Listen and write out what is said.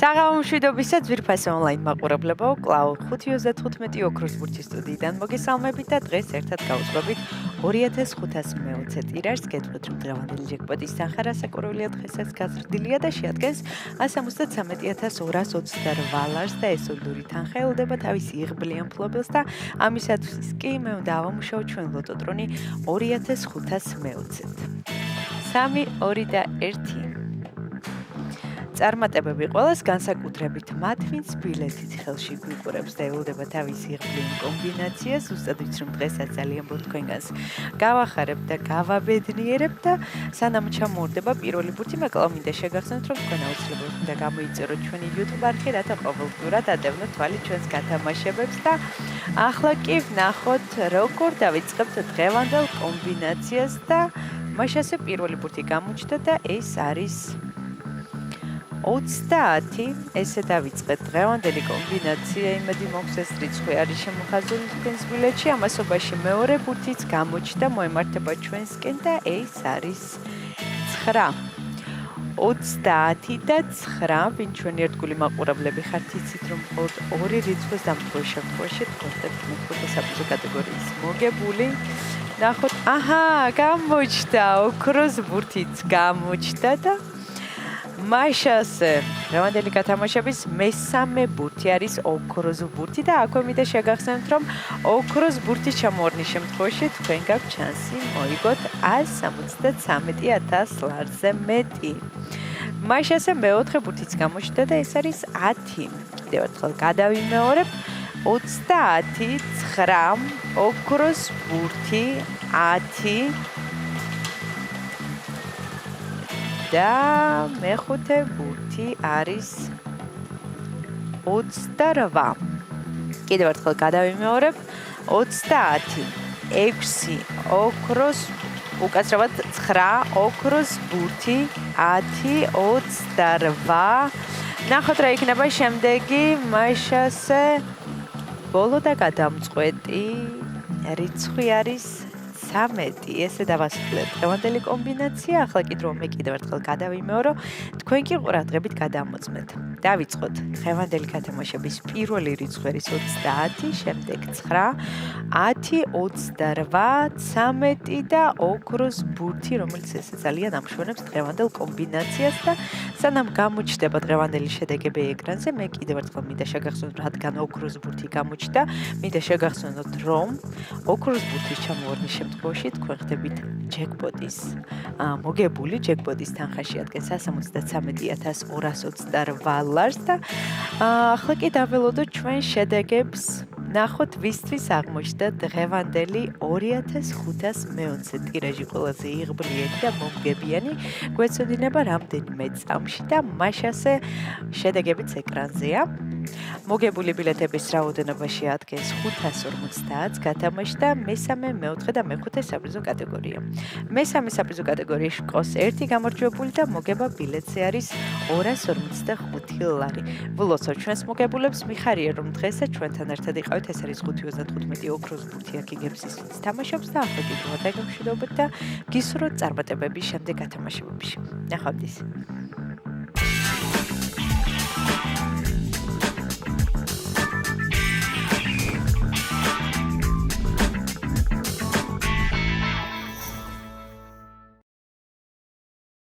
საღამომშვიდობისა ძვირფასი ონლაინ მაყურებლებო, კлау 535 ოქროს ბურთის სტუდიიდან მოგესალმებით და დღეს ერთად გავუძღვებით 2520 ტირაჟს. გეტყვით, რომ დღევანდელი ჯეკპოტის თანხა რასაკურველია დღესაც გაზრდილია და შეადგენს 173,228 ლარს და ეს უდური თანხა ელოდება თავის იღბლიან მფლობელს და ამისათვის კი მე უნდა ავამუშაო ჩვენ ლოტოტრონი 2520-ით. 3, 2 და 1 წარმატებები ყველას, განსაკუთრებით მათ, ვინც ბილეთით ხელში გვიყურებს და ელოდება თავის იღბლიან კომბინაციას. ზუსტად ვიცი, რომ დღესაც ძალიან ბევრ თქვენგანს გავახარებ და გავაბედნიერებ და სანამ ჩამოვარდება პირველი ბურთი, მეკლა მინდა შეგახსენოთ, რომ თქვენ აუცილებლად უნდა გამოიწეროთ ჩვენი YouTube არხი, რათა ყოველდღურად ადევნოთ თვალი ჩვენს გათამაშებებს და ახლა კი ვნახოთ, როგორ დავიწყებთ დღევანდელ კომბინაციას და მაშასე პირველი ბურთი გამოჩნდა და ეს არის 30. ესე დავიწყეთ დღევანდელი კომბინაცია, იმედი მოგცეს რიცხვი არის შემოხაზული თქვენს ბილეთში, ამასობაში მეორე ბურთიც გამოჩნდა, მოემართება ჩვენსკენ და ეს არის 9. 30 და 9, ვინ ჩვენი ერთგული მაყურებლები ხართ, იცით რომ მხოლოდ ორი რიცხვის დამტვრევ შემთხვევაში თქვენთ მეხუთე საფუძვო კატეგორიის მოგებული. ნახოთ, აჰა, გამოჩნდა, ოქროს ბურთიც გამოჩნდა და მაშასე დღევანდელი გათამაშების მესამე ბურთი არის ოქროს ბურთი და აქვე მინდა შეგახსენოთ, რომ ოქროს ბურთის ჩამოვარდნის შემთხვევაში თქვენ გაქვთ შანსი მოიგოთ 173,000 ლარზე მეტი. მაშასე მეოთხე ბურთიც გამოჩნდა და ეს არის 10. კიდევ ერთხელ გადავიმეორებ 30, 9, ოქროს ბურთი 10 და მეხუთე ბურთი არის 28. კიდევ ერთხელ გადავიმეორებ 30, 6, ოქროს, უკაცრავად 9, ოქროს ბურთი 10, 28. ნახოთ რა იქნება შემდეგი, მაშასე ბოლო და გადამწყვეტი რიცხვი არის 13. ესე დავასრულეთ დღევანდელი კომბინაცია. ახლა კიდევ მე კიდევ ერთხელ გადავიმეორო, თქვენ კი ყურადღებით გადამოწმეთ. დავიწყოთ დღევანდელი გათამაშების პირველი რიცხვი არის 30, შემდეგ 9, 10, 28, 13 და ოქროს ბურთი, რომელიც ესე ძალიან ამშვენებს დღევანდელ კომბინაციას და სანამ გამოჩნდება დღევანდელი შედეგები ეკრანზე, მე კიდევ ერთხელ მინდა შეგახსენოთ, რადგან ოქროს ბურთი გამოჩნდა, მინდა შეგახსენოთ, რომ ოქროს ბურთის ჩამოვარდნის შემთხვევაში თქვენ ხდებით ჯეკპოტის მოგებული, ჯეკპოტის თანხა შეადგენს 173,228 ლარს და ახლა კი დაველოდოთ ჩვენ შედეგებს. ნახოთ, ვისთვის აღმოჩნდა დღევანდელი 2520 ტირაჟი ყველაზე იღბლიანი და მომგებიანი. გვეცოდინება რამდენიმე წამში და მაშასე შედეგებიც ეკრანზეა. მოგებული ბილეთების რაოდენობა შეადგენს 550-ს, გათამაშდა მესამე, მეოთხე და მეხუთე საპრიზო კატეგორია. მესამე საპრიზო კატეგორიაში ყავს 1 გამარჯვებული და მოგება ბილეთზე არის 255 ლარი. ვილოცავ ჩვენს მოგებულებს, მიხარია რომ დღესაც ჩვენთან ერთად იყავით, ეს არის 535 ოქროს ბურთი აქ იგებს ისიც თამაშობს და ახლა კიდევ დაგემშვიდობთ და გისურვებთ წარმატებები შემდეგ გათამაშებებში. ნახვამდის.